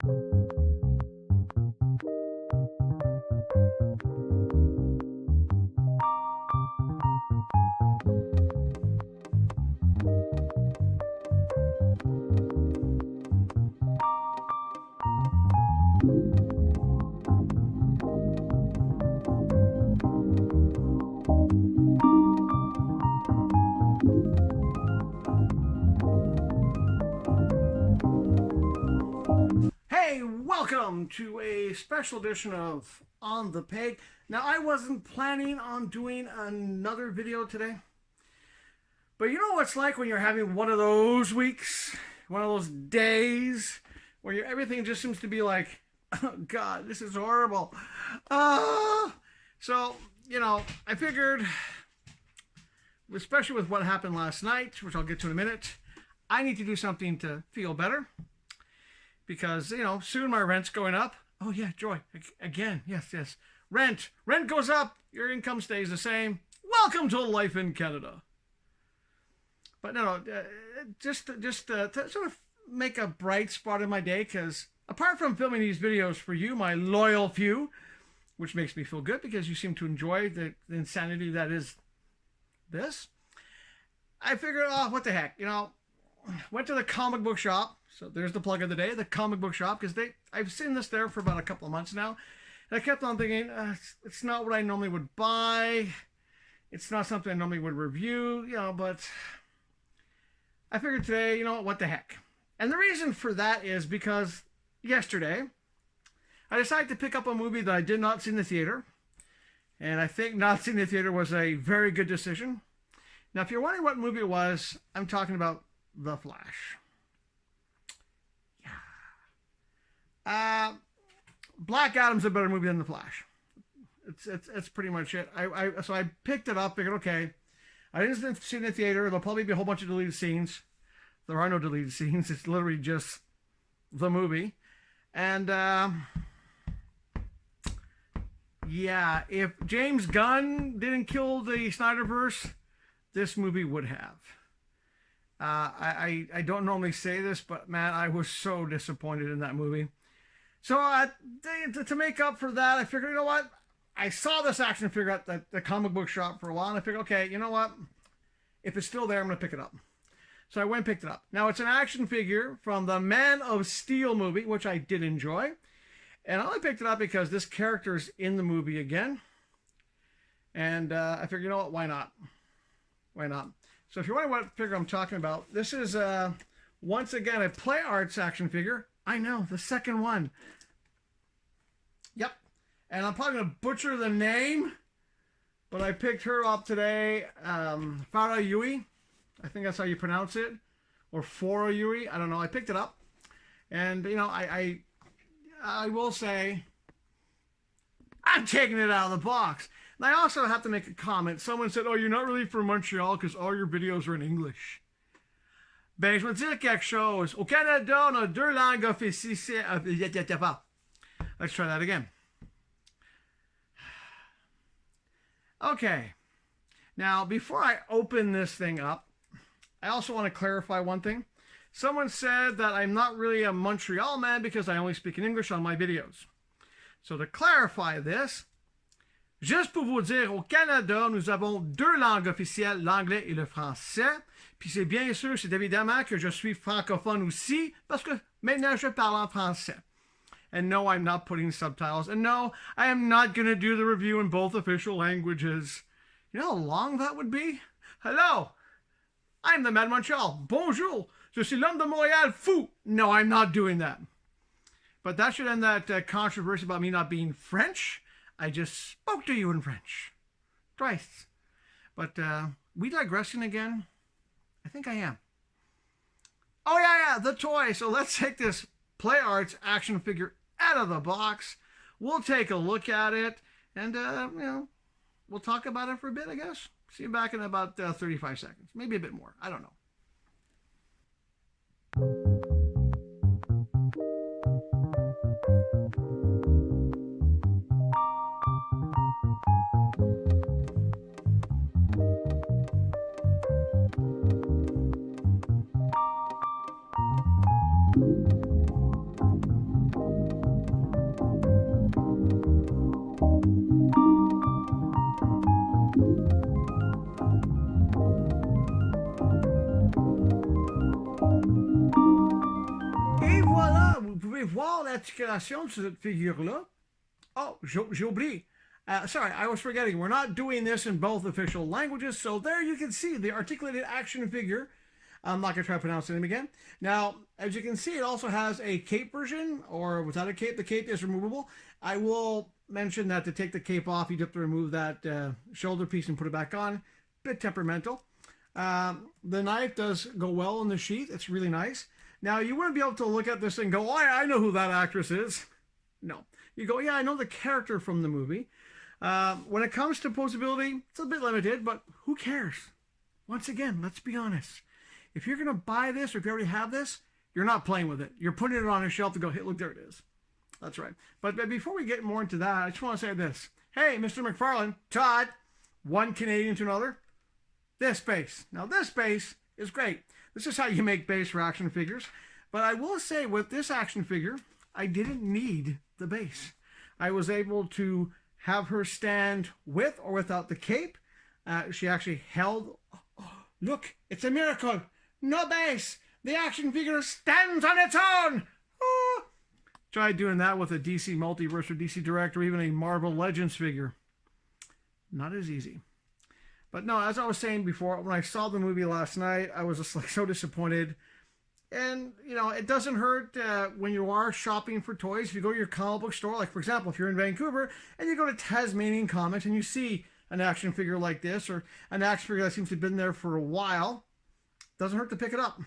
Hey, welcome to a special edition of On the Peg. Now, I wasn't planning on doing another video today, but you know what it's like when you're having one of those weeks, one of those days where everything just seems to be like, oh God, this is horrible. So, I figured, especially with what happened last night, which I'll get to in a minute, I need to do something to feel better. Because, soon my rent's going up. Oh, yeah, Joy. Again, yes. Rent goes up. Your income stays the same. Welcome to life in Canada. But just to sort of make a bright spot in my day, because apart from filming these videos for you, my loyal few, which makes me feel good because you seem to enjoy the insanity that is this, I figured, what the heck, went to the comic book shop. So there's the plug of the day, the comic book shop, because I've seen this there for about a couple of months now. And I kept on thinking, it's not what I normally would buy. It's not something I normally would review, but I figured today, what the heck. And the reason for that is because yesterday, I decided to pick up a movie that I did not see in the theater. And I think not seeing in the theater was a very good decision. Now, if you're wondering what movie it was, I'm talking about The Flash. Black Adam's a better movie than The Flash. It's pretty much it. So I picked it up, figured, okay, I didn't see it in the theater. There'll probably be a whole bunch of deleted scenes. There are no deleted scenes. It's literally just the movie. And yeah, if James Gunn didn't kill the Snyderverse, this movie would have. I don't normally say this, but man, I was so disappointed in that movie. So to make up for that, I figured, you know what? I saw this action figure at the comic book shop for a while, and I figured, okay, you know what? If it's still there, I'm going to pick it up. So I went and picked it up. Now, it's an action figure from the Man of Steel movie, which I did enjoy. And I only picked it up because this character's in the movie again. And I figured, you know what? Why not? Why not? So if you're wondering what figure I'm talking about, this is, once again, a Play Arts action figure. I know, the second one. Yep. And I'm probably going to butcher the name, but I picked her up today. Faora-UL. I think that's how you pronounce it. Or Faora-UL. I don't know. I picked it up. And, I will say, I'm taking it out of the box. And I also have to make a comment. Someone said, oh, you're not really from Montreal because all your videos are in English. Ben, je vais dire quelque chose. Au Canada, on a deux langues officielles. Let's try that again. Okay. Now, before I open this thing up, I also want to clarify one thing. Someone said that I'm not really a Montreal man because I only speak in English on my videos. So to clarify this, juste pour vous dire, au Canada, nous avons deux langues officielles, l'anglais et le français. Puis c'est bien sûr, c'est évidemment que je suis francophone aussi, parce que maintenant je parle en français. And no, I'm not putting subtitles. And no, I am not going to do the review in both official languages. You know how long that would be? Hello, I'm the man de Montreal. Bonjour, je suis l'homme de Montréal fou. No, I'm not doing that. But that should end that controversy about me not being French. I just spoke to you in French. Twice. But we digressing again? I think I am. Oh, yeah, the toy. So let's take this Play Arts action figure out of the box. We'll take a look at it. And, we'll talk about it for a bit, I guess. See you back in about 35 seconds. Maybe a bit more. I don't know. pouvez voir l'articulation de cette figure-là. Oh, j'ai oublié. Sorry, I was forgetting. We're not doing this in both official languages, so there you can see the articulated action figure. I'm not going to try to pronounce the name again. Now, as you can see, it also has a cape version, or without a cape. The cape is removable. I will mention that to take the cape off, you have to remove that shoulder piece and put it back on. Bit temperamental. The knife does go well in the sheath. It's really nice. Now, you wouldn't be able to look at this and go, oh, I know who that actress is. No. You go, yeah, I know the character from the movie. When it comes to posability, it's a bit limited, but who cares? Once again, let's be honest. If you're going to buy this, or if you already have this, you're not playing with it. You're putting it on a shelf to go, hey, look, there it is. That's right. But before we get more into that, I just want to say this. Hey, Mr. McFarlane, Todd, one Canadian to another. This base. Now, this base is great. This is how you make base for action figures. But I will say, with this action figure, I didn't need the base. I was able to have her stand with or without the cape. She actually held... Oh, look, it's a miracle. No base. The action figure stands on its own. Oh. Try doing that with a DC Multiverse or DC Direct or even a Marvel Legends figure. Not as easy. But no, as I was saying before, when I saw the movie last night, I was just like so disappointed. And, you know, it doesn't hurt when you are shopping for toys. If you go to your comic book store, like, for example, if you're in Vancouver and you go to Tasmanian Comics and you see an action figure like this or an action figure that seems to have been there for a while, doesn't hurt to pick it up.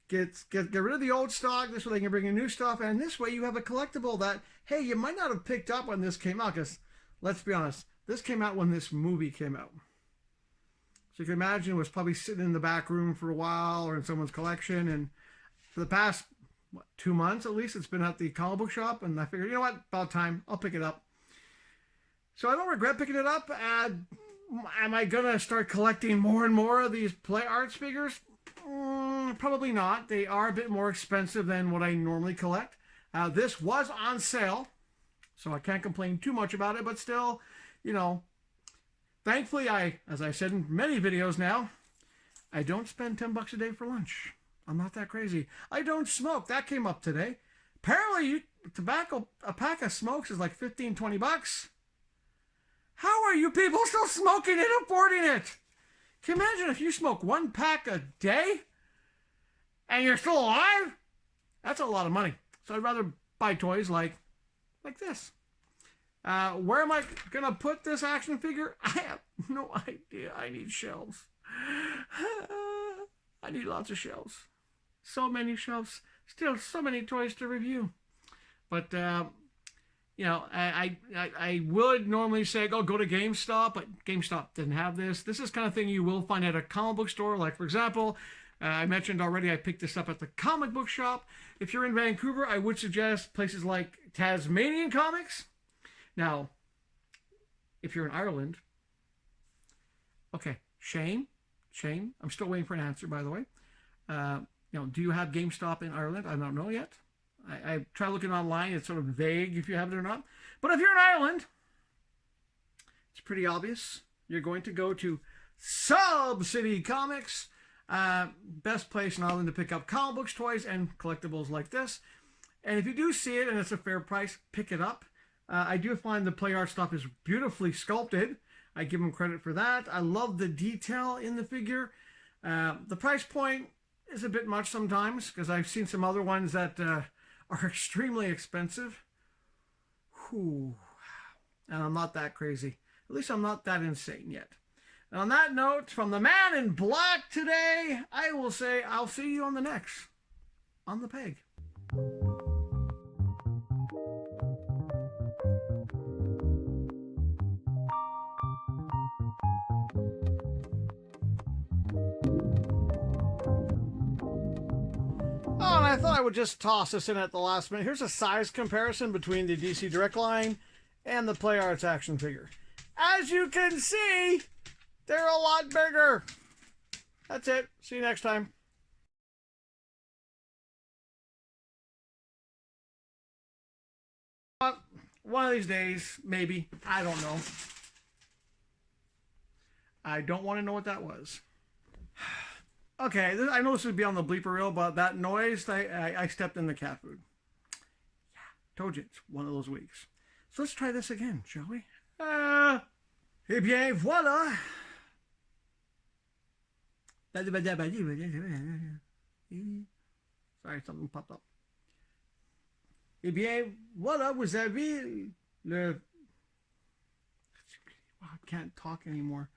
Get rid of the old stock. This way they can bring in new stuff. And this way you have a collectible that, hey, you might not have picked up when this came out. Because, let's be honest, this came out when this movie came out. So you can imagine it was probably sitting in the back room for a while or in someone's collection. And for the past, 2 months at least, it's been at the comic book shop. And I figured, you know what, about time, I'll pick it up. So I don't regret picking it up. Am I going to start collecting more and more of these Play Arts figures? Probably not. They are a bit more expensive than what I normally collect. This was on sale, so I can't complain too much about it. But still, you know, thankfully, as I said in many videos now, I don't spend $10 a day for lunch. I'm not that crazy. I don't smoke. That came up today. Apparently, tobacco, a pack of smokes is like $15-20. How are you people still smoking and affording it? Can you imagine if you smoke 1 pack a day and you're still alive? That's a lot of money. So I'd rather buy toys like this. Where am I going to put this action figure? I have no idea. I need shelves. I need lots of shelves. So many shelves. Still so many toys to review. But, you know, I would normally say, go to GameStop, but GameStop didn't have this. This is kind of thing you will find at a comic book store. Like, for example, I mentioned already I picked this up at the comic book shop. If you're in Vancouver, I would suggest places like Tasmanian Comics. Now, if you're in Ireland, okay, Shane, I'm still waiting for an answer, by the way. You know, do you have GameStop in Ireland? I don't know yet. I try looking online. It's sort of vague if you have it or not. But if you're in Ireland, it's pretty obvious. You're going to go to Sub City Comics. Best place in Ireland to pick up comic books, toys, and collectibles like this. And if you do see it and it's a fair price, pick it up. I do find the Play Art stuff is beautifully sculpted. I give them credit for that. I love the detail in the figure. The price point is a bit much sometimes because I've seen some other ones that are extremely expensive. Whew. And I'm not that crazy. At least I'm not that insane yet. And on that note, from the man in black today, I will say I'll see you on the next On the Peg. Oh, and I thought I would just toss this in at the last minute. Here's a size comparison between the DC Direct line and the Play Arts action figure. As you can see, they're a lot bigger. That's it. See you next time. One of these days, maybe. I don't know. I don't want to know what that was. Okay, I know this would be on the bleeper reel, but that noise, I stepped in the cat food. Told you, it's one of those weeks. So let's try this again, shall we? Eh bien, voilà. Sorry, something popped up. Eh bien, voilà, vous avez le... I can't talk anymore.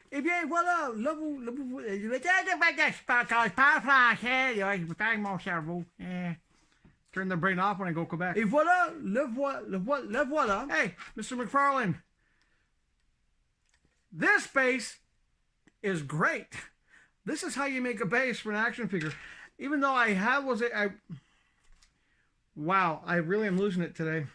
Eh bien, voilà, là, je parle français, là, je perds mon cerveau. Turn the brain off when I go Quebec. Et voilà, le voilà. Hey, Mr. McFarlane. This base is great. This is how you make a base for an action figure. Even though I have, wow, I really am losing it today.